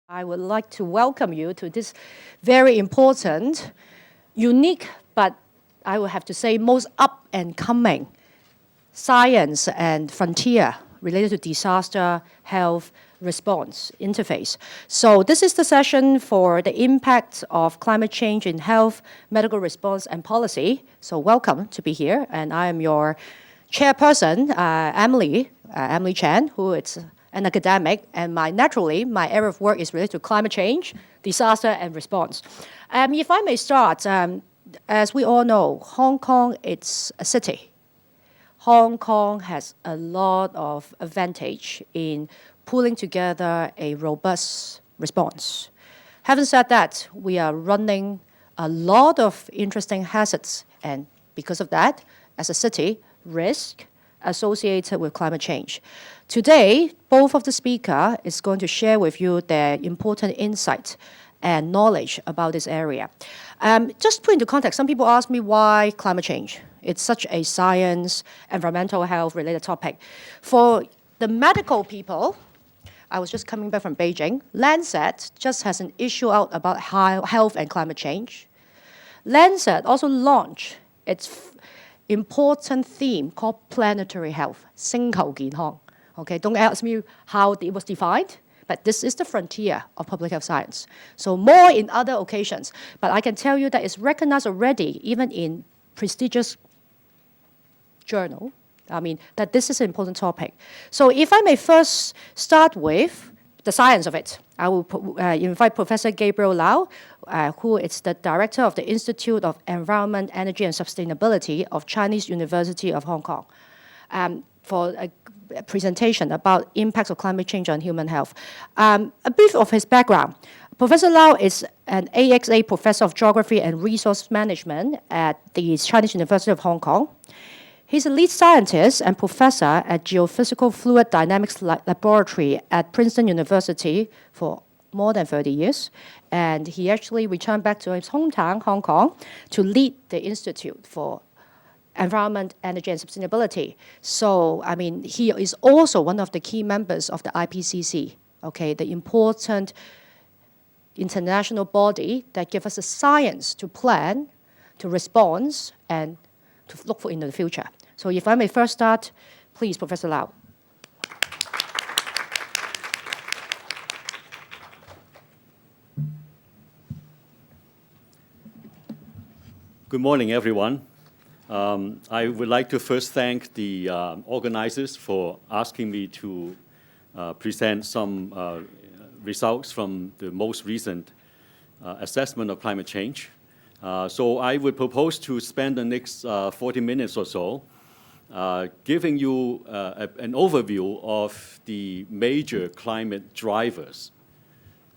I would like to welcome you to this very important, unique, but I would have to say most up and coming science and frontier related to disaster health response interface. So this is the session for the impact of climate change in health, medical response, and policy. So welcome to be here. And I am your chairperson, Emily Chan, who is an academic, and my area of work is related to climate change, disaster, and response. If I may start, as we all know, Hong Kong, it's a city. Hong Kong has a lot of advantage in pulling together a robust response. Having said that, we are running a lot of interesting hazards, and because of that, as a city, risk associated with climate change. Today, both of the speakers is going to share with you their important insight and knowledge about this area. Just put into context, some people ask me why climate change. It's such a science, environmental health related topic. For the medical people, I was just coming back from Beijing. Lancet just has an issue out about health and climate change. Lancet also launched its important theme called planetary health, 星球健康. Okay, don't ask me how it was defined, but this is the frontier of public health science. So more in other occasions, but I can tell you that it's recognized already, even in prestigious journal, that this is an important topic. So if I may first start with the science of it, I will invite Professor Gabriel Lau, who is the director of the Institute of Environment, Energy and Sustainability of Chinese University of Hong Kong, for a presentation about impacts of climate change on human health. A brief of his background. Professor Lau is an AXA Professor of Geography and Resource Management at the Chinese University of Hong Kong. He's a lead scientist and professor at Geophysical Fluid Dynamics Laboratory at Princeton University for more than 30 years. And he actually returned back to his hometown, Hong Kong, to lead the Institute for Environment, Energy and Sustainability. So, he is also one of the key members of the IPCC, okay, the important international body that gives us the science to plan, to respond, and to look for in the future. So if I may first start, please, Professor Lau. Good morning, everyone. I would like to first thank the organizers for asking me to present some results from the most recent assessment of climate change. So I would propose to spend the next 40 minutes or so giving you an overview of the major climate drivers,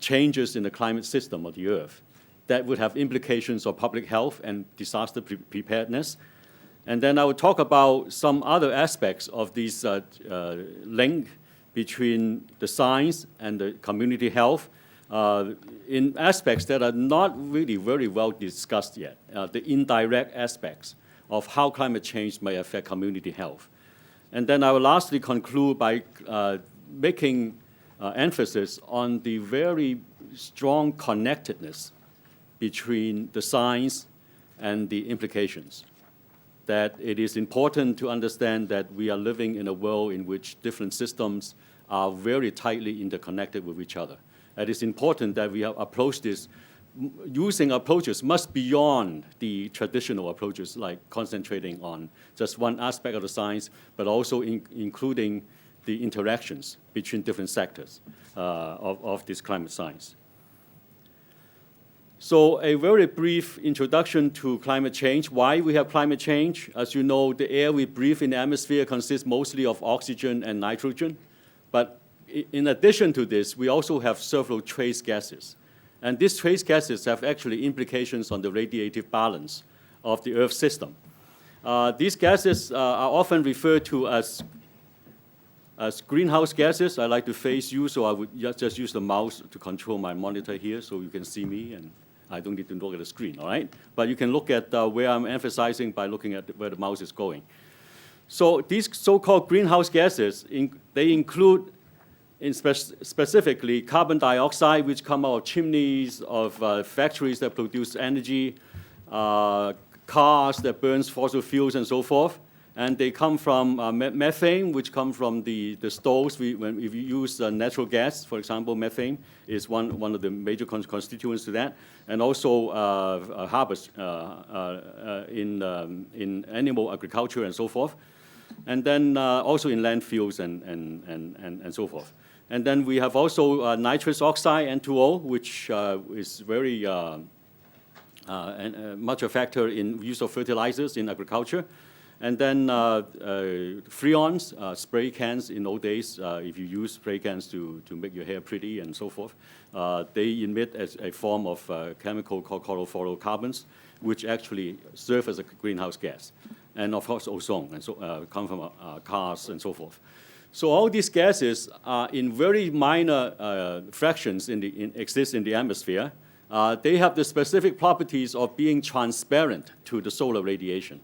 changes in the climate system of the Earth that would have implications of public health and disaster preparedness. And then I will talk about some other aspects of this link between the science and the community health in aspects that are not really very well discussed yet, the indirect aspects of how climate change may affect community health. And then I will lastly conclude by making emphasis on the very strong connectedness between the science and the implications. That it is important to understand that we are living in a world in which different systems are very tightly interconnected with each other. It is important that we approach this using approaches much beyond the traditional approaches, like concentrating on just one aspect of the science, but also including the interactions between different sectors of this climate science. So a very brief introduction to climate change. Why we have climate change? As you know, the air we breathe in the atmosphere consists mostly of oxygen and nitrogen. But in addition to this, we also have several trace gases. And these trace gases have actually implications on the radiative balance of the Earth system. These gases are often referred to as greenhouse gases. I like to face you, so I would just use the mouse to control my monitor here so you can see me, and I don't need to look at the screen, all right? But you can look at where I'm emphasizing by looking at where the mouse is going. So these so-called greenhouse gases, they include specifically carbon dioxide, which come out of chimneys of factories that produce energy, cars that burns fossil fuels and so forth. And they come from methane, which come from the stoves. If you use natural gas, for example, methane is one of the major constituents to that. And also harbors in animal agriculture and so forth. And then also in landfills and so forth. And then we have also nitrous oxide, N2O, which is very much a factor in use of fertilizers in agriculture. And then freons, spray cans in old days, if you use spray cans to make your hair pretty and so forth, they emit as a form of chemical called chlorofluorocarbons, which actually serve as a greenhouse gas. And of course, ozone, and so come from cars and so forth. So all these gases are in very minor fractions exist in the atmosphere. They have the specific properties of being transparent to the solar radiation.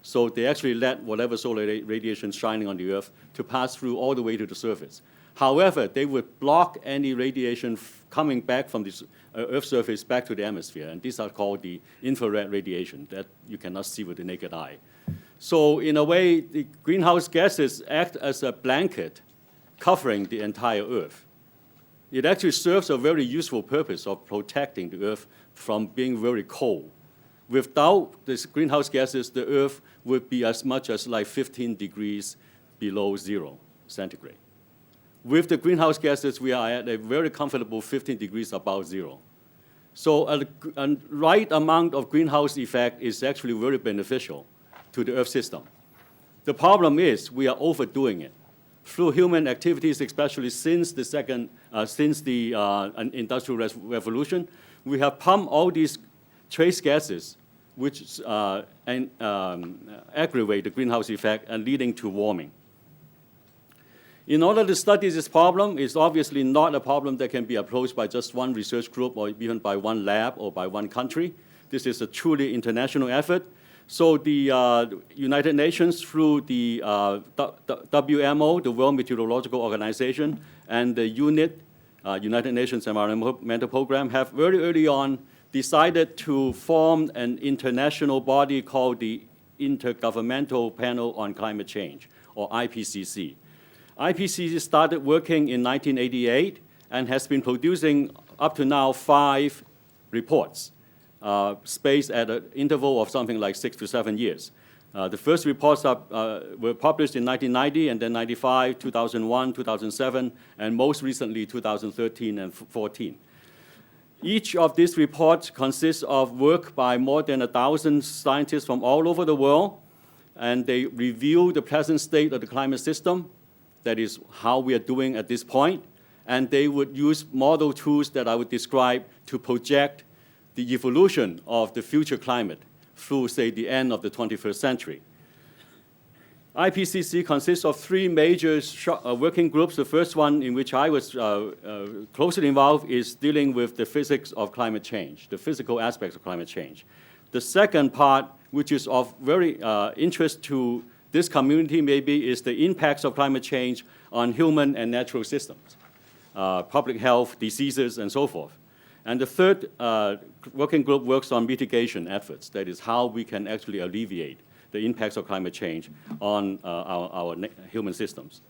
So they actually let whatever solar radiation shining on the Earth to pass through all the way to the surface. However, they would block any radiation coming back from the Earth's surface back to the atmosphere. And these are called the infrared radiation that you cannot see with the naked eye. So in a way, the greenhouse gases act as a blanket covering the entire Earth. It actually serves a very useful purpose of protecting the Earth from being very cold. Without these greenhouse gases, the Earth would be as much as like 15 degrees below 0 centigrade. With the greenhouse gases, we are at a very comfortable 15 degrees above 0. So a right amount of greenhouse effect is actually very beneficial to the Earth system. The problem is we are overdoing it. Through human activities, especially since the Industrial Revolution, we have pumped all these trace gases which aggravate the greenhouse effect and leading to warming. In order to study this problem, it's obviously not a problem that can be approached by just one research group or even by one lab or by one country. This is a truly international effort. So the United Nations, through the WMO, the World Meteorological Organization, and the UNIT, United Nations Environmental Program, have very early on decided to form an international body called the Intergovernmental Panel on Climate Change, or IPCC. IPCC started working in 1988 and has been producing up to now 5 reports, spaced at an interval of something like 6 to 7 years. The first reports were published in 1990, and then 95, 2001, 2007, and most recently 2013 and 14. Each of these reports consists of work by more than 1,000 scientists from all over the world, and they review the present state of the climate system, that is how we are doing at this point, and they would use model tools that I would describe to project the evolution of the future climate through, say, the end of the 21st century. IPCC consists of 3 major working groups. The first one, in which I was closely involved, is dealing with the physics of climate change, the physical aspects of climate change. The second part, which is of very interest to this community maybe, is the impacts of climate change on human and natural systems, public health, diseases, and so forth. And the third working group works on mitigation efforts, that is how we can actually alleviate the impacts of climate change on our human systems.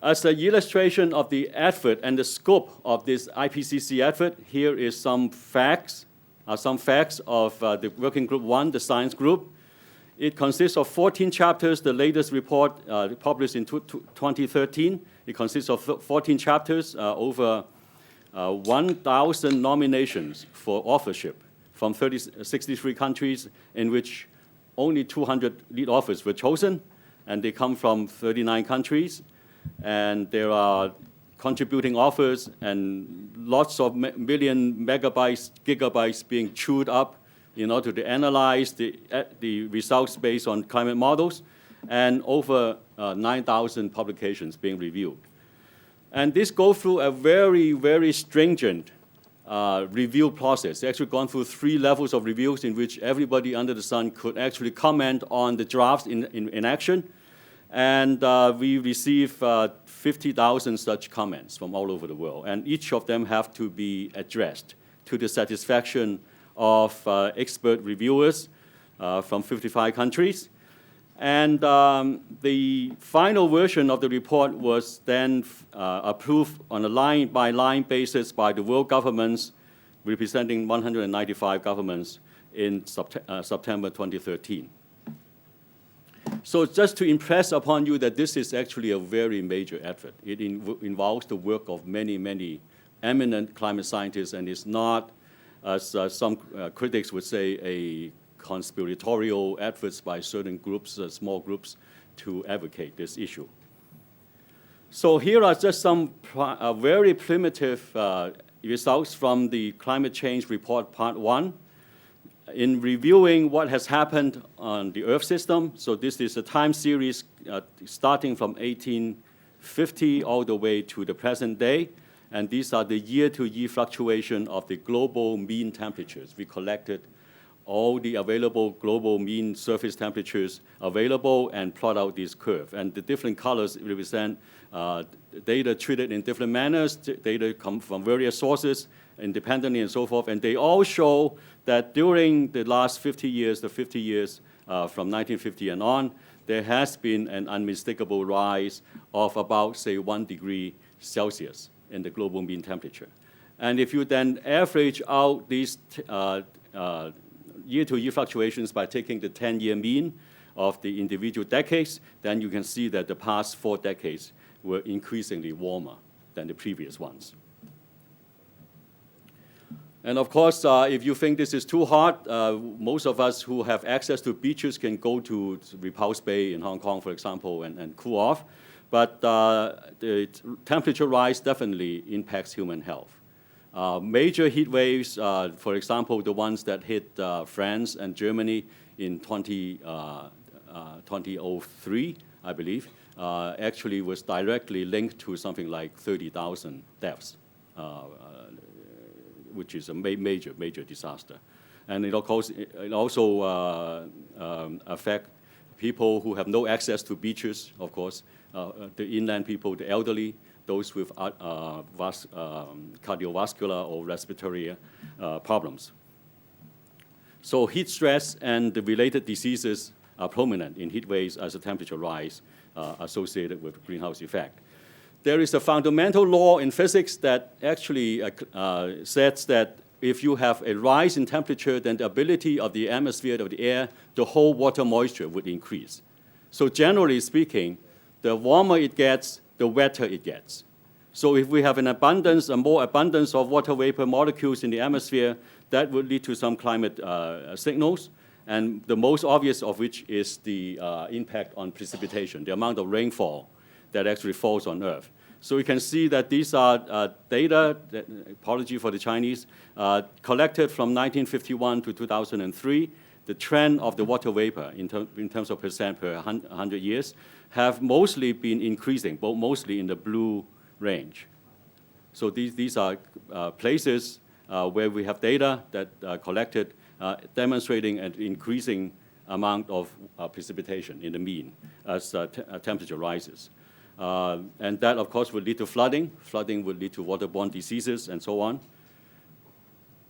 As an illustration of the effort and the scope of this IPCC effort, here is some facts of the Working Group 1, the science group. It consists of 14 chapters. The latest report published in 2013, it consists of 14 chapters, over 1,000 nominations for authorship from 63 countries, in which only 200 lead authors were chosen, and they come from 39 countries. And there are contributing authors and lots of million megabytes, gigabytes being chewed up in order to analyze the results based on climate models, and over 9,000 publications being reviewed. And this goes through a very, very stringent review process. It's actually gone through 3 levels of reviews in which everybody under the sun could actually comment on the drafts in action. And we receive 50,000 such comments from all over the world. And each of them have to be addressed to the satisfaction of expert reviewers from 55 countries. And the final version of the report was then approved on a line-by-line basis by the world governments, representing 195 governments in September 2013. So just to impress upon you that this is actually a very major effort. It involves the work of many, many eminent climate scientists, and it's not, as some critics would say, a conspiratorial efforts by certain groups, small groups, to advocate this issue. So here are just some very primitive results from the Climate Change Report Part 1. In reviewing what has happened on the Earth system, so this is a time series starting from 1850 all the way to the present day, and these are the year-to-year fluctuation of the global mean temperatures. We collected all the available global mean surface temperatures available and plot out this curve. And the different colors represent data treated in different manners, data come from various sources, independently and so forth, and they all show that during the last 50 years, the 50 years from 1950 and on, there has been an unmistakable rise of about, say, 1 degree Celsius in the global mean temperature. And if you then average out these year-to-year fluctuations by taking the 10-year mean of the individual decades, then you can see that the past 4 decades were increasingly warmer than the previous ones. And of course, if you think this is too hot, most of us who have access to beaches can go to Repulse Bay in Hong Kong, for example, and cool off. But the temperature rise definitely impacts human health. Major heat waves, for example, the ones that hit France and Germany in 2003, I believe, actually was directly linked to something like 30,000 deaths, which is a major disaster. And it also affects people who have no access to beaches, of course, the inland people, the elderly, those with cardiovascular or respiratory problems. So heat stress and the related diseases are prominent in heat waves as a temperature rise associated with greenhouse effect. There is a fundamental law in physics that actually says that if you have a rise in temperature, then the ability of the atmosphere, of the air, to hold water moisture would increase. So generally speaking, the warmer it gets, the wetter it gets. So if we have an abundance, a more abundance of water vapor molecules in the atmosphere, that would lead to some climate signals, and the most obvious of which is the impact on precipitation, the amount of rainfall that actually falls on Earth. So you can see that these are data, apology for the Chinese, collected from 1951 to 2003. The trend of the water vapor in terms of percent per 100 years have mostly been increasing, but mostly in the blue range. So these are places where we have data that collected demonstrating an increasing amount of precipitation in the mean as temperature rises. And that, of course, would lead to flooding. Flooding would lead to waterborne diseases and so on.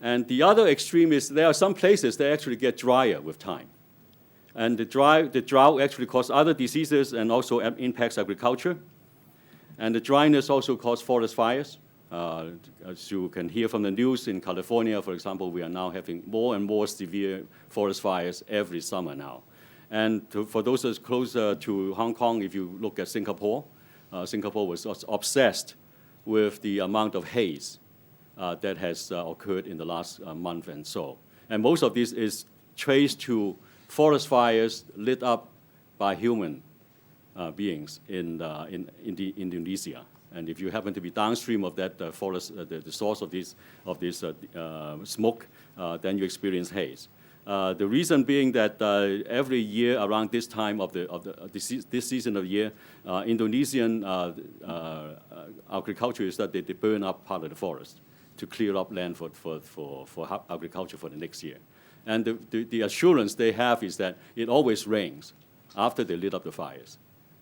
And the other extreme is there are some places that actually get drier with time. And the drought actually causes other diseases and also impacts agriculture. And the dryness also causes forest fires. As you can hear from the news in California, for example, we are now having more and more severe forest fires every summer now. And for those that's closer to Hong Kong, if you look at Singapore, Singapore was obsessed with the amount of haze that has occurred in the last month and so. And most of this is traced to forest fires lit up by human beings in Indonesia. And if you happen to be downstream of that forest, the source of this smoke, then you experience haze. The reason being that every year around this time of this season of year, Indonesian agriculture is that they burn up part of the forest to clear up land for agriculture for the next year. And the assurance they have is that it always rains after they lit up the fires.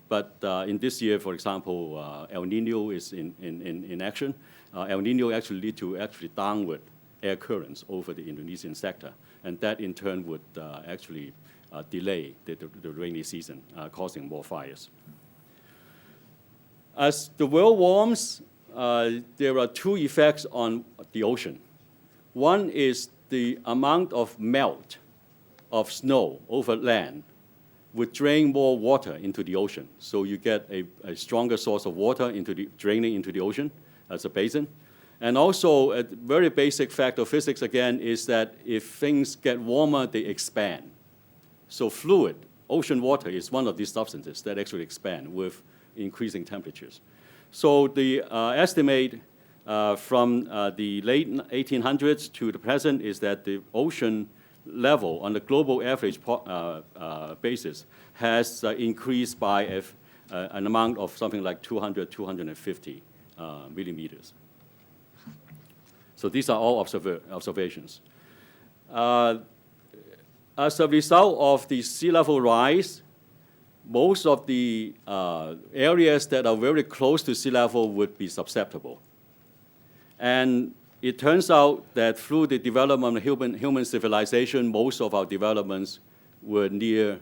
But in this year, for example, El Nino is in action. El Nino actually lead to downward air currents over the Indonesian sector, and that in turn would actually delay the rainy season, causing more fires. As the world warms, there are two effects on the ocean. One is the amount of melt of snow over land would drain more water into the ocean. So you get a stronger source of water draining into the ocean as a basin. And also, a very basic fact of physics, again, is that if things get warmer, they expand. So fluid, ocean water, is one of these substances that actually expand with increasing temperatures. So the estimate from the late 1800s to the present is that the ocean level on the global average basis has increased by an amount of something like 200, 250 millimeters. So these are all observations. As a result of the sea level rise, most of the areas that are very close to sea level would be susceptible. And it turns out that through the development of human civilization, most of our developments were near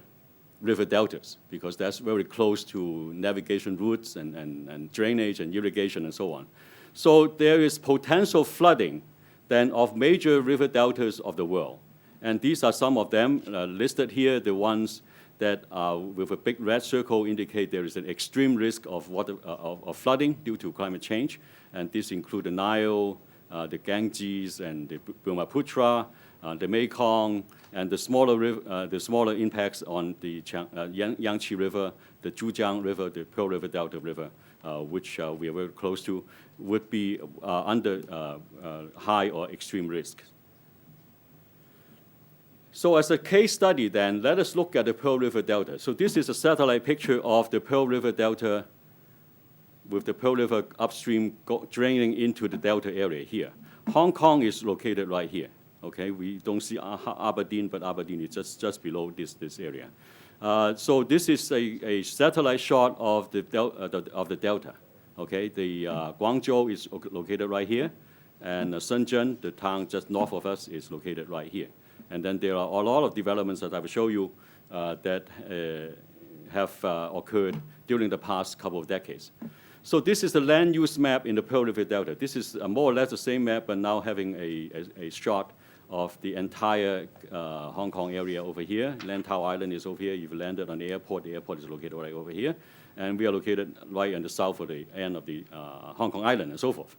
river deltas, because that's very close to navigation routes and drainage and irrigation and so on. So there is potential flooding then of major river deltas of the world. And these are some of them listed here. The ones that with a big red circle indicate there is an extreme risk of flooding due to climate change. And this include the Nile, the Ganges, and the Brahmaputra, the Mekong, and the smaller impacts on the Yangtze River, the Zhujiang River, the Pearl River Delta River, which we are very close to, would be under high or extreme risk. So as a case study then, let us look at the Pearl River Delta. So this is a satellite picture of the Pearl River Delta with the Pearl River upstream draining into the delta area here. Hong Kong is located right here. Okay, we don't see Aberdeen, but Aberdeen is just below this area. So this is a satellite shot of the delta. Okay, the Guangzhou is located right here, and Shenzhen, the town just north of us, is located right here. And then there are a lot of developments that I will show you that have occurred during the past couple of decades. So this is the land use map in the Pearl River Delta. This is more or less the same map, but now having a shot of the entire Hong Kong area over here. Lantau Island is over here. You've landed on the airport is located right over here. And we are located right on the south of the end of the Hong Kong Island and so forth.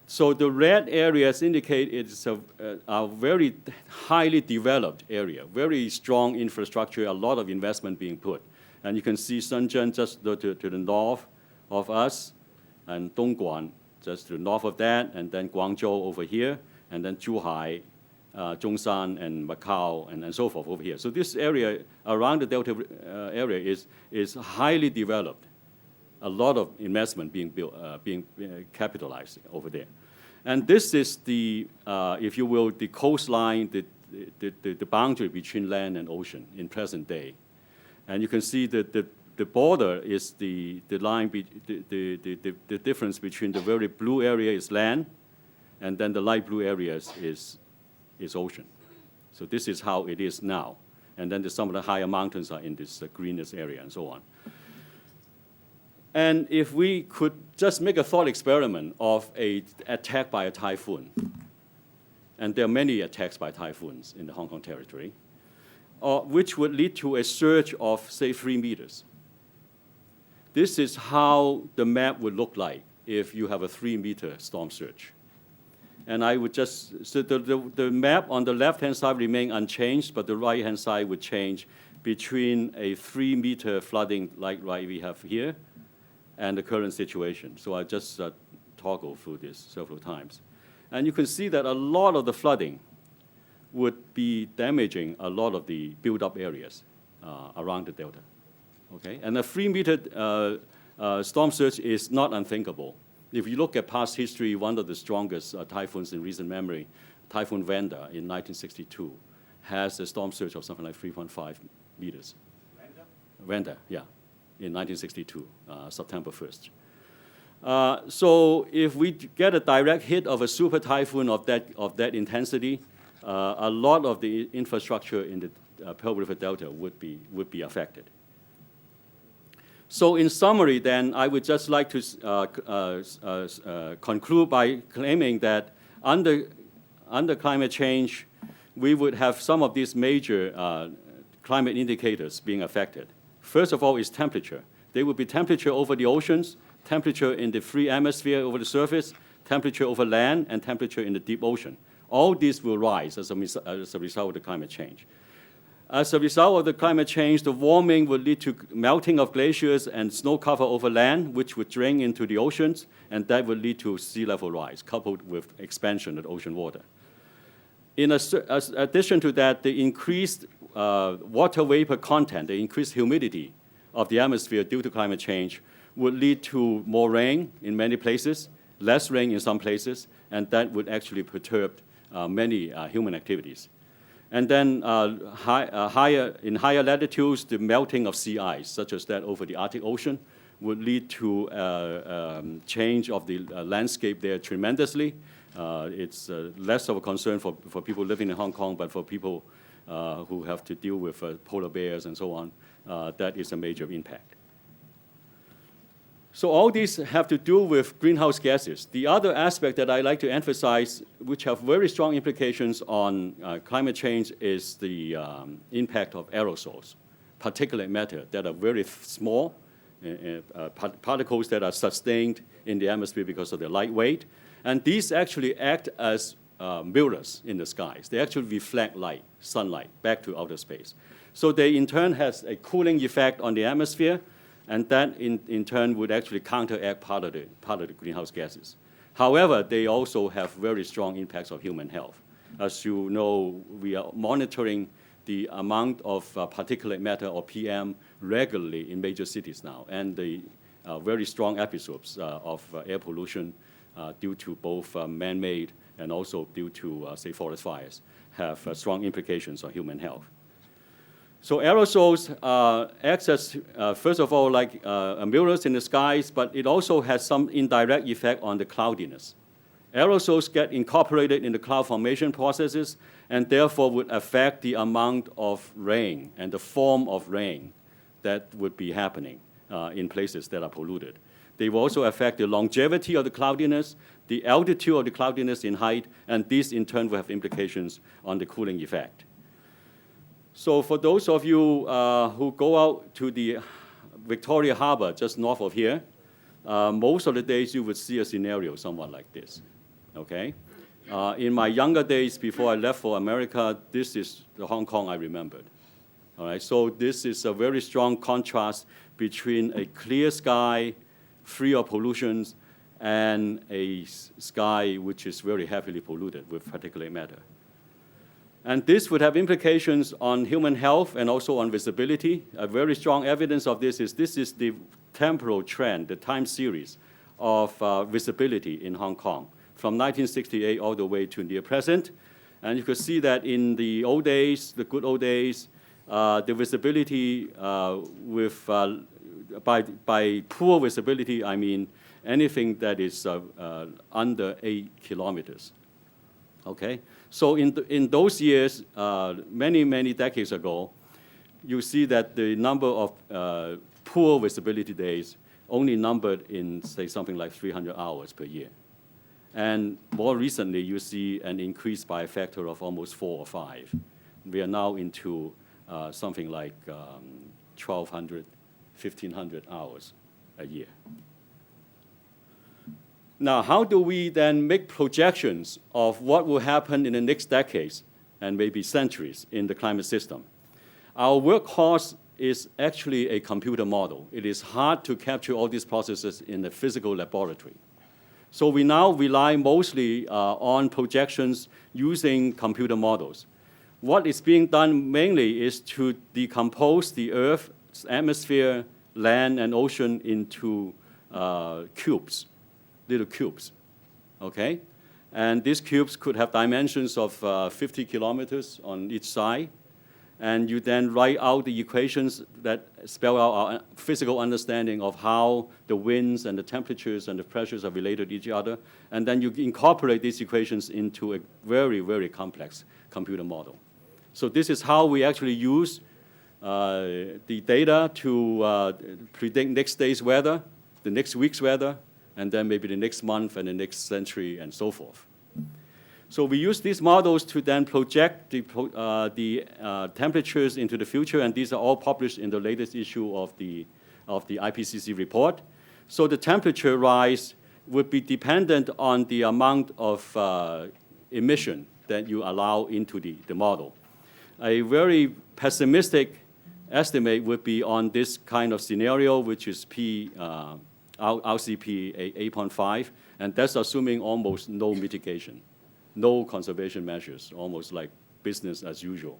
So the red areas indicate it's a very highly developed area, very strong infrastructure, a lot of investment being put. And you can see Shenzhen just to the north of us, and Dongguan just to the north of that, and then Guangzhou over here, and then Zhuhai, Zhongshan, and Macau, and so forth over here. So this area around the Delta area is highly developed. A lot of investment being built, being capitalized over there. And this is the, if you will, the coastline, the boundary between land and ocean in present day. And you can see that the border is the line, the difference between the very blue area is land, and then the light blue areas is ocean. So this is how it is now. And then some of the higher mountains are in this greenest area and so on. And if we could just make a thought experiment of an attack by a typhoon, and there are many attacks by typhoons in the Hong Kong territory, which would lead to a surge of, say, 3 meters. This is how the map would look like if you have a 3-meter storm surge. And I would just, so the map on the left-hand side remain unchanged, but the right-hand side would change between a 3-meter flooding like we have here and the current situation. So I just toggle through this several times. And you can see that a lot of the flooding would be damaging a lot of the built-up areas around the delta. Okay? And a 3-meter storm surge is not unthinkable. If you look at past history, one of the strongest typhoons in recent memory, Typhoon Vanda in 1962, has a storm surge of something like 3.5 meters. Vanda, yeah. in 1962, September 1st. So if we get a direct hit of a super typhoon of that intensity, a lot of the infrastructure in the Pearl River Delta would be affected. So in summary, then, I would just like to conclude by claiming that under climate change, we would have some of these major climate indicators being affected. First of all is temperature. There will be temperature over the oceans, temperature in the free atmosphere over the surface, temperature over land, and temperature in the deep ocean. All these will rise as a result of the climate change. As a result of the climate change, the warming will lead to melting of glaciers and snow cover over land, which would drain into the oceans, and that will lead to sea level rise, coupled with expansion of ocean water. In addition to that, the increased water vapor content, the increased humidity of the atmosphere due to climate change would lead to more rain in many places, less rain in some places, and that would actually perturb many human activities. And then in higher latitudes, the melting of sea ice, such as that over the Arctic Ocean, would lead to change of the landscape there tremendously. It's less of a concern for people living in Hong Kong, but for people who have to deal with polar bears and so on, that is a major impact. So all these have to do with greenhouse gases. The other aspect that I like to emphasize, which have very strong implications on climate change, is the impact of aerosols, particulate matter that are very small, particles that are sustained in the atmosphere because of their light weight. And these actually act as mirrors in the skies. They actually reflect light, sunlight, back to outer space. So they in turn has a cooling effect on the atmosphere, and that in turn would actually counteract part of the greenhouse gases. However, they also have very strong impacts on human health. As you know, we are monitoring the amount of particulate matter, or PM, regularly in major cities now, and the very strong episodes of air pollution due to both man-made and also due to, say, forest fires have strong implications on human health. So aerosols act as, first of all, like mirrors in the skies, but it also has some indirect effect on the cloudiness. Aerosols get incorporated in the cloud formation processes and therefore would affect the amount of rain and the form of rain that would be happening in places that are polluted. They will also affect the longevity of the cloudiness, the altitude of the cloudiness in height, and these in turn will have implications on the cooling effect. So for those of you who go out to the Victoria Harbor just north of here, most of the days you would see a scenario somewhat like this, okay? In my younger days before I left for America, this is the Hong Kong I remembered, all right? So this is a very strong contrast between a clear sky, free of pollutions, and a sky which is very heavily polluted with particulate matter. And this would have implications on human health and also on visibility. A very strong evidence of this is the temporal trend, the time series of visibility in Hong Kong from 1968 all the way to near present. And you could see that in the old days, the good old days, the visibility by poor visibility, I mean anything that is under 8 kilometers, okay? So in those years, many decades ago, you see that the number of poor visibility days only numbered in, say, something like 300 hours per year. And more recently, you see an increase by a factor of almost 4 or 5. We are now into something like 1,200, 1,500 hours a year. Now, how do we then make projections of what will happen in the next decades and maybe centuries in the climate system? Our workhorse is actually a computer model. It is hard to capture all these processes in a physical laboratory. So we now rely mostly on projections using computer models. What is being done mainly is to decompose the Earth's atmosphere, land, and ocean into cubes. Little cubes, okay? And these cubes could have dimensions of 50 kilometers on each side. and you then write out the equations that spell out our physical understanding of how the winds and the temperatures and the pressures are related to each other, and then you incorporate these equations into a very, very complex computer model. So this is how we actually use the data to predict next day's weather, the next week's weather, and then maybe the next month and the next century and so forth. So we use these models to then project the temperatures into the future, and these are all published in the latest issue of the IPCC report. So the temperature rise would be dependent on the amount of emission that you allow into the model. A very pessimistic estimate would be on this kind of scenario, which is RCP 8.5, and that's assuming almost no mitigation, no conservation measures, almost like business as usual.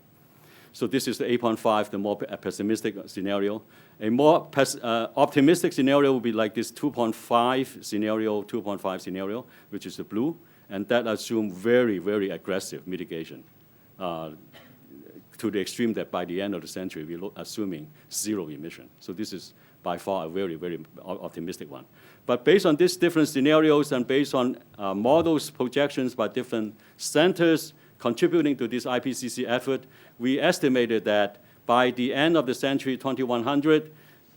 So this is the 8.5, the more pessimistic scenario. A more optimistic scenario would be like this 2.5 scenario, which is the blue, and that assumes very, very aggressive mitigation to the extreme that by the end of the century, we're assuming zero emission. So this is by far a very, very optimistic one. But based on these different scenarios and based on models, projections by different centers contributing to this IPCC effort, we estimated that by the end of the century, 2100,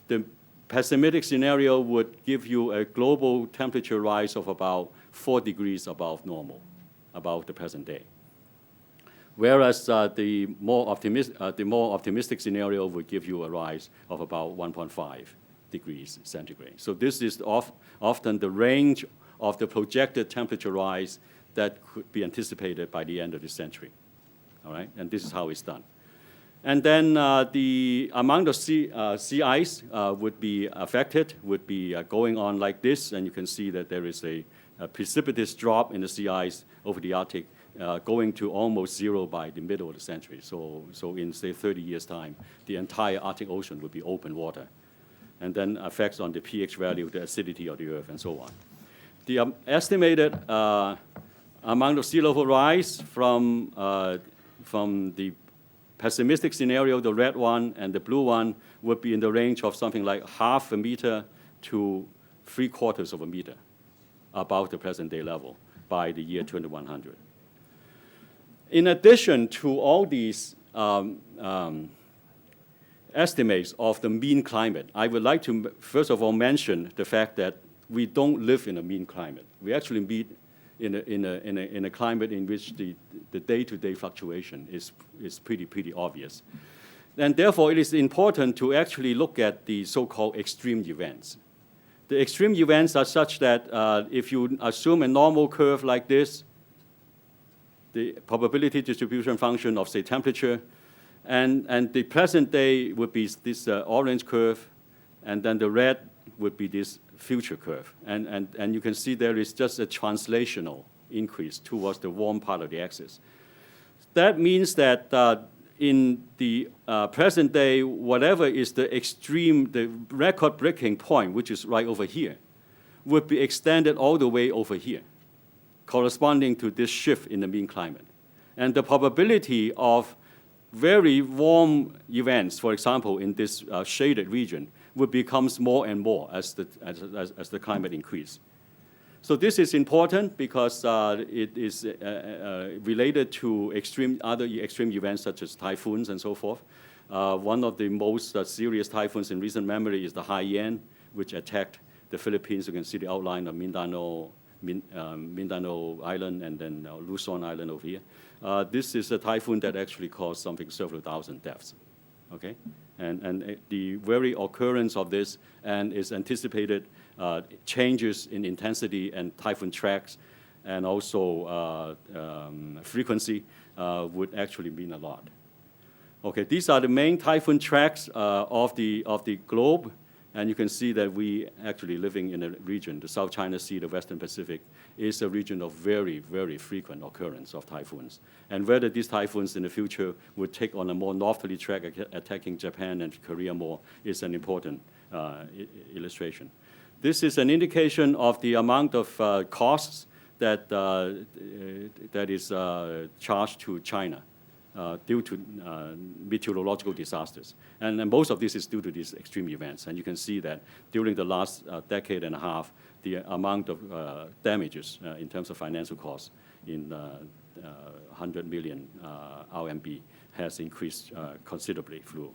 the pessimistic scenario would give you a global temperature rise of about 4 degrees above normal, above the present day. Whereas the more optimistic scenario would give you a rise of about 1.5 degrees centigrade. So this is often the range of the projected temperature rise that could be anticipated by the end of the century. All right, and this is how it's done. And then the amount of sea ice would be affected, would be going on like this, and you can see that there is a precipitous drop in the sea ice over the Arctic, going to almost zero by the middle of the century. So in, say, 30 years' time, the entire Arctic Ocean would be open water. And then effects on the pH value, the acidity of the Earth, and so on. The estimated amount of sea level rise from the pessimistic scenario, the red one, and the blue one would be in the range of something like 0.5 meter to 0.75 meters above the present day level by the year 2100. In addition to all these estimates of the mean climate, I would like to first of all mention the fact that we don't live in a mean climate. We actually live in a climate in which the day-to-day fluctuation is pretty obvious. And therefore, it is important to actually look at the so-called extreme events. The extreme events are such that if you assume a normal curve like this, the probability distribution function of, say, temperature, and the present day would be this orange curve, and then the red would be this future curve. And you can see there is just a translational increase towards the warm part of the axis. That means that in the present day, whatever is the extreme, the record-breaking point, which is right over here, would be extended all the way over here, corresponding to this shift in the mean climate. And the probability of very warm events, for example, in this shaded region, would become more and more as the climate increases. So this is important because it is related to other extreme events such as typhoons and so forth. One of the most serious typhoons in recent memory is the Haiyan, which attacked the Philippines. You can see the outline of Mindanao Island and then Luzon Island over here. This is a typhoon that actually caused several thousand deaths. Okay, and the very occurrence of this and is anticipated changes in intensity and typhoon tracks and also frequency would actually mean a lot. Okay, these are the main typhoon tracks of the globe. And you can see that we actually living in a region, the South China Sea, the Western Pacific, is a region of very, very frequent occurrence of typhoons. And whether these typhoons in the future would take on a more northerly track, attacking Japan and Korea more, is an important illustration. This is an indication of the amount of costs that is charged to China due to meteorological disasters. And most of this is due to these extreme events. And you can see that during the last decade and a half, the amount of damages in terms of financial costs in 100 million RMB has increased considerably through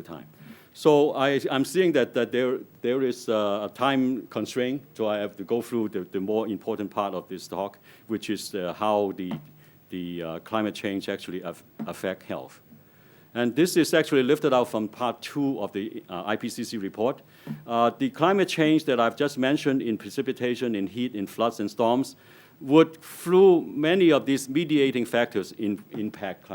time. So I'm seeing that there is a time constraint, so I have to go through the more important part of this talk, which is how the climate change actually affect health. And this is actually lifted out from part 2 of the IPCC report. The climate change that I've just mentioned in precipitation, in heat, in floods and storms, would, through many of these mediating factors, impact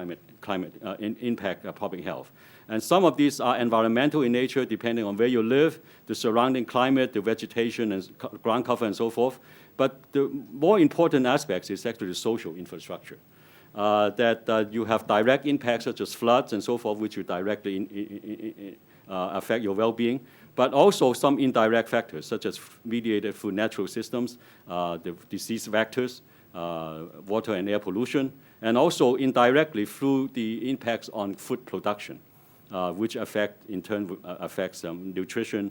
public health. And some of these are environmental in nature, depending on where you live, the surrounding climate, the vegetation and ground cover and so forth. But the more important aspects is actually the social infrastructure. That you have direct impacts such as floods and so forth, which will directly affect your well-being, but also some indirect factors, such as mediated through natural systems, the disease vectors, water and air pollution, and also indirectly through the impacts on food production, which in turn affects nutrition,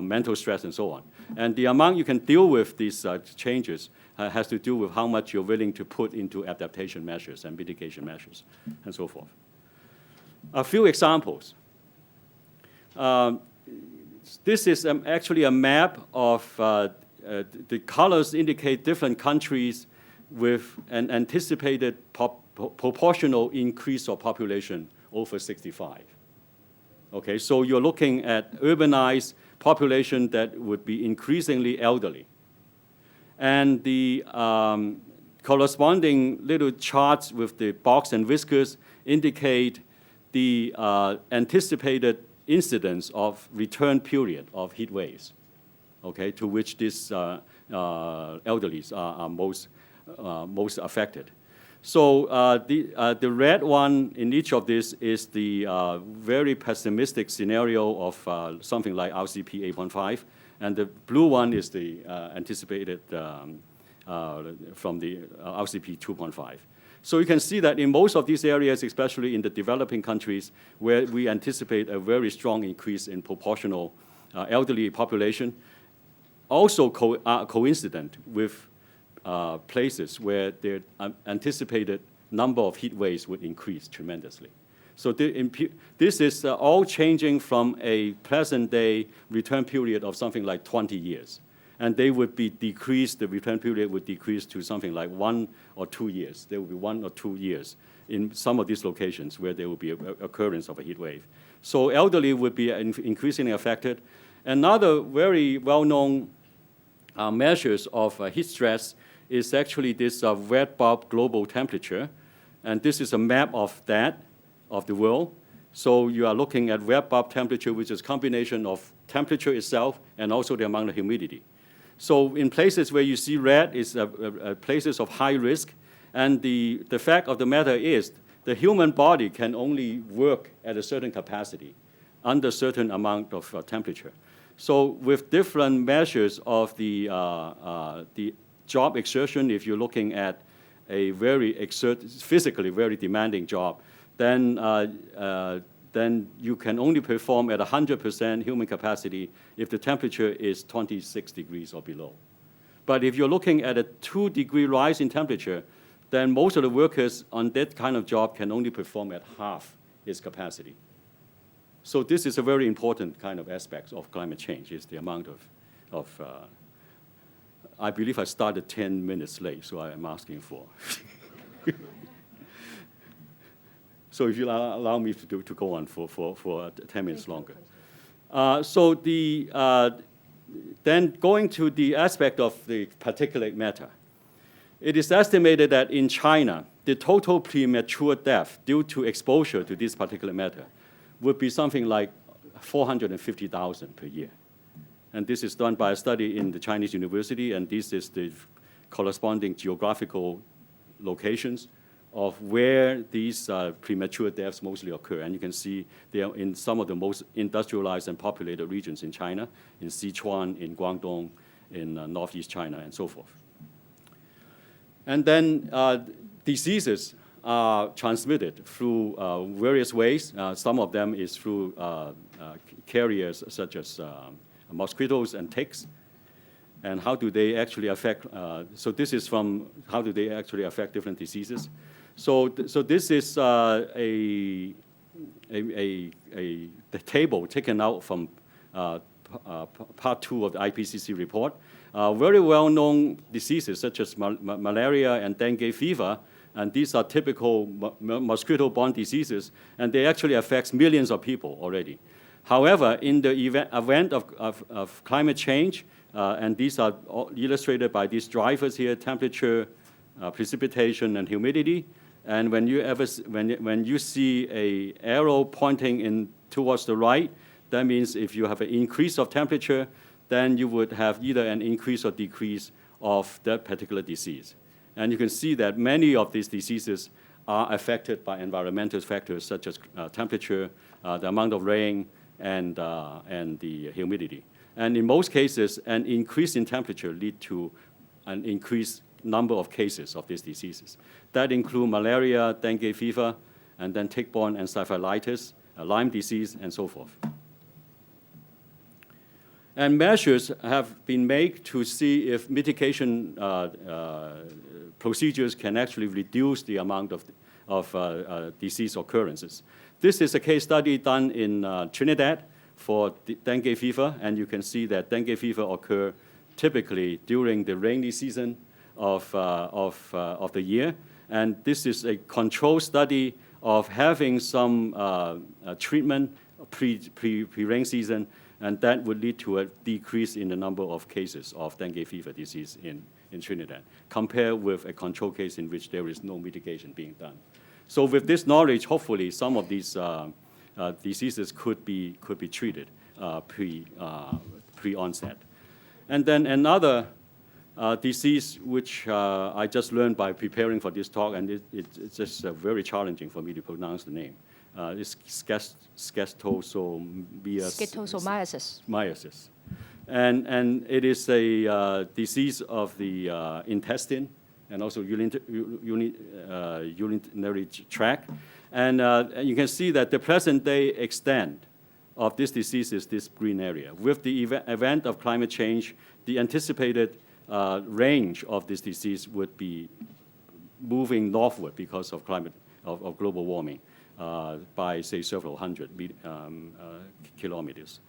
mental stress, and so on. And the amount you can deal with these changes has to do with how much you're willing to put into adaptation measures and mitigation measures, and so forth. A few examples. This is actually a map of the colors indicate different countries with an anticipated proportional increase of population over 65. Okay, so you're looking at urbanized population that would be increasingly elderly. And the corresponding little charts with the box and whiskers indicate the anticipated incidence of return period of heat waves, okay, to which these elderlies are most affected. So the red one in each of these is the very pessimistic scenario of something like RCP 8.5, and the blue one is the anticipated from the RCP 2.5. So you can see that in most of these areas, especially in the developing countries, where we anticipate a very strong increase in proportional elderly population, also coincident with places where the anticipated number of heat waves would increase tremendously. So this is all changing from a present-day return period of something like 20 years. And they would be decreased, the return period would decrease to something like 1 or 2 years. There will be 1 or 2 years in some of these locations where there will be an occurrence of a heat wave. So elderly would be increasingly affected. Another very well-known measures of heat stress is actually this red bulb global temperature. And this is a map of that, of the world. So you are looking at red bulb temperature, which is a combination of temperature itself and also the amount of humidity. So in places where you see red is places of high risk. And the fact of the matter is the human body can only work at a certain capacity under a certain amount of temperature. So with different measures of the job exertion, if you're looking at a very physically very demanding job, then you can only perform at 100% human capacity if the temperature is 26 degrees or below. But if you're looking at a 2-degree rise in temperature, then most of the workers on that kind of job can only perform at half its capacity. So this is a very important kind of aspect of climate change, is the amount of I believe I started 10 minutes late, so I am asking for. So if you allow me to go on for 10 minutes longer. So then going to the aspect of the particulate matter. It is estimated that in China, the total premature death due to exposure to this particulate matter would be something like 450,000 per year. And this is done by a study in the Chinese university, and this is the corresponding geographical locations of where these premature deaths mostly occur. And you can see they are in some of the most industrialized and populated regions in China, in Sichuan, in Guangdong, in northeast China, and so forth. And then diseases are transmitted through various ways. Some of them is through carriers such as mosquitoes and ticks. And how do they actually affect, so this is from how do they actually affect different diseases. So this is the table taken out from part 2 of the IPCC report. Very well-known diseases such as malaria and dengue fever, and these are typical mosquito-borne diseases, and they actually affect millions of people already. However, in the event of climate change, and these are illustrated by these drivers here: temperature, precipitation, and humidity. And when you see an arrow pointing in towards the right, that means if you have an increase of temperature, then you would have either an increase or decrease of that particular disease. And you can see that many of these diseases are affected by environmental factors such as temperature, the amount of rain, and the humidity. And in most cases, an increase in temperature leads to an increased number of cases of these diseases. That include malaria, dengue fever, and then tick-borne encephalitis, Lyme disease, and so forth. And measures have been made to see if mitigation procedures can actually reduce the amount of disease occurrences. This is a case study done in Trinidad for dengue fever, and you can see that dengue fever occur typically during the rainy season of the year. And this is a control study of having some treatment pre-rain season, and that would lead to a decrease in the number of cases of dengue fever disease in Trinidad, compared with a control case in which there is no mitigation being done. So with this knowledge, hopefully some of these diseases could be treated pre-onset. And then another disease which I just learned by preparing for this talk, and it's just very challenging for me to pronounce the name. It's schistosomiasis. And it is a disease of the intestine and also urinary tract. And you can see that the present day extent of this disease is this green area. With the event of climate change, the anticipated range of this disease would be moving northward because of of global warming by, say, several hundred kilometers.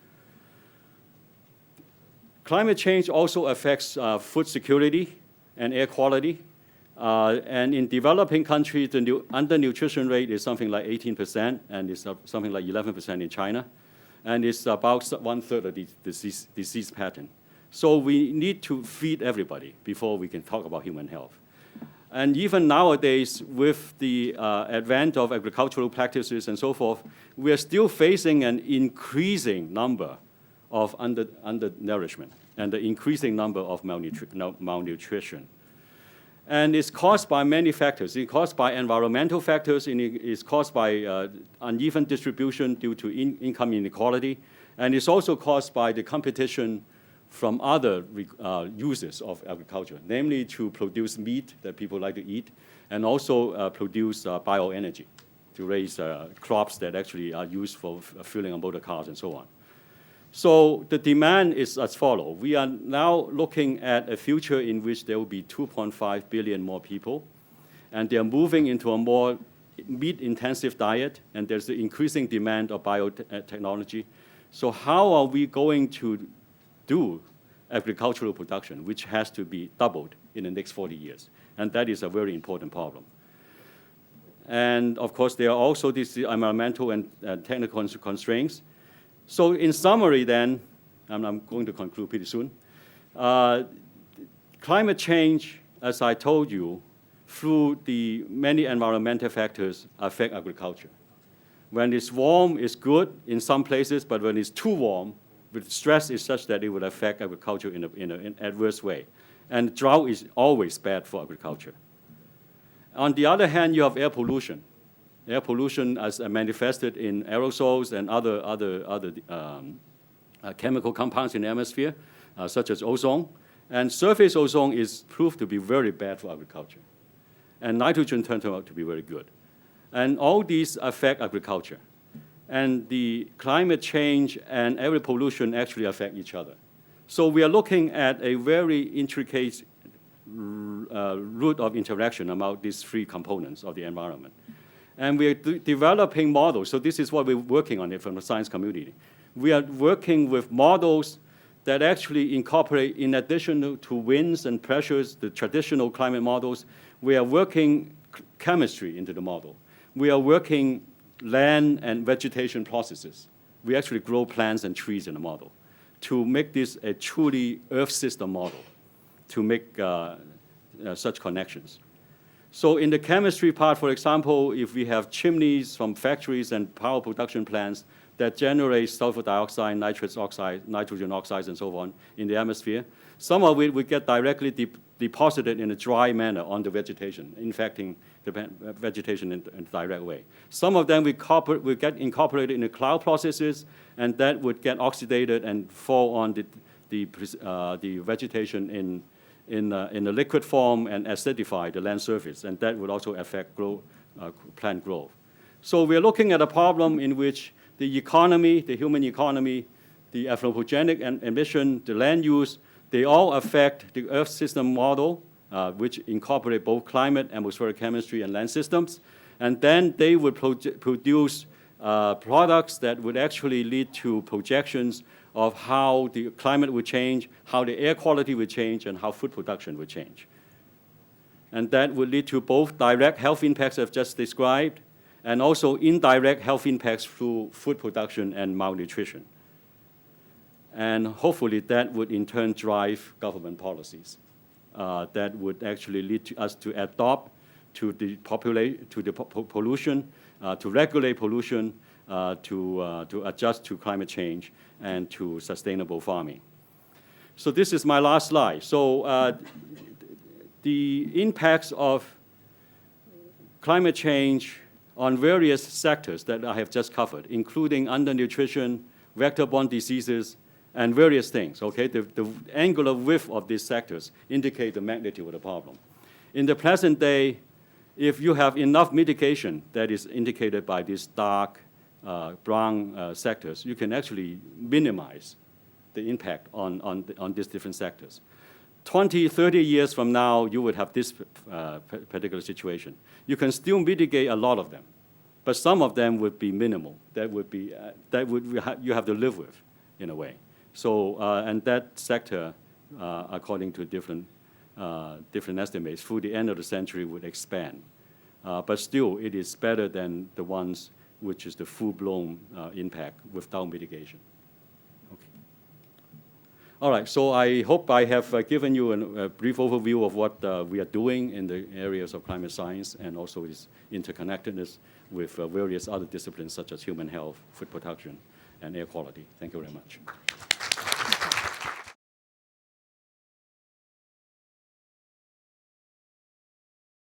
Climate change also affects food security and air quality. And in developing countries, the undernutrition rate is something like 18%, and it's something like 11% in China. And it's about 1/3 of the disease pattern. So we need to feed everybody before we can talk about human health. And even nowadays, with the advent of agricultural practices and so forth, we are still facing an increasing number of undernourishment and the increasing number of malnutrition. And it's caused by many factors. It's caused by environmental factors, and it's caused by uneven distribution due to income inequality, and it's also caused by the competition from other uses of agriculture, namely to produce meat that people like to eat, and also produce bioenergy to raise crops that actually are used for fueling on motor cars and so on. So the demand is as follows. We are now looking at a future in which there will be 2.5 billion more people, and they are moving into a more meat-intensive diet, and there's an increasing demand of biotechnology. So how are we going to do agricultural production, which has to be doubled in the next 40 years? And that is a very important problem. And of course, there are also these environmental and technical constraints. So in summary then, and I'm going to conclude pretty soon, climate change, as I told you, through the many environmental factors affect agriculture. When it's warm, it's good in some places, but when it's too warm, the stress is such that it would affect agriculture in an adverse way. And drought is always bad for agriculture. On the other hand, you have air pollution. Air pollution as manifested in aerosols and other chemical compounds in the atmosphere, such as ozone. And surface ozone is proved to be very bad for agriculture. and nitrogen turned out to be very good. And all these affect agriculture. And the climate change and air pollution actually affect each other. So we are looking at a very intricate root of interaction among these three components of the environment. And we are developing models. So this is what we're working on from the science community. We are working with models that actually incorporate, in addition to winds and pressures, the traditional climate models, we are working chemistry into the model. We are working land and vegetation processes. We actually grow plants and trees in the model to make this a truly Earth system model, to make such connections. So in the chemistry part, for example, if we have chimneys from factories and power production plants that generate sulfur dioxide, nitrous oxide, nitrogen oxides, and so on in the atmosphere, some of it would get directly deposited in a dry manner on the vegetation, infecting the vegetation in a direct way. Some of them would get incorporated in the cloud processes, and that would get oxidated and fall on the vegetation in a liquid form and acidify the land surface, and that would also affect plant growth. So we're looking at a problem in which the economy, the human economy, the anthropogenic emission, the land use, they all affect the Earth system model, which incorporate both climate, atmospheric chemistry, and land systems. And then they would produce products that would actually lead to projections of how the climate would change, how the air quality would change, and how food production would change. And that would lead to both direct health impacts I've just described, and also indirect health impacts through food production and malnutrition. And hopefully that would in turn drive government policies that would actually lead to us to adopt to the pollution, to regulate pollution, to adjust to climate change, and to sustainable farming. So this is my last slide. So the impacts of climate change on various sectors that I have just covered, including undernutrition, vector-borne diseases, and various things, okay? The angular width of these sectors indicate the magnitude of the problem. In the present day, if you have enough mitigation that is indicated by these dark brown sectors, you can actually minimize the impact on these different sectors. 20, 30 years from now, you would have this particular situation. You can still mitigate a lot of them, but some of them would be minimal. You have to live with, in a way. So, and that sector, according to different estimates, through the end of the century would expand. But still, it is better than the ones which is the full-blown impact without mitigation. Okay. All right, so I hope I have given you a brief overview of what we are doing in the areas of climate science and also its interconnectedness with various other disciplines such as human health, food production, and air quality. Thank you very much.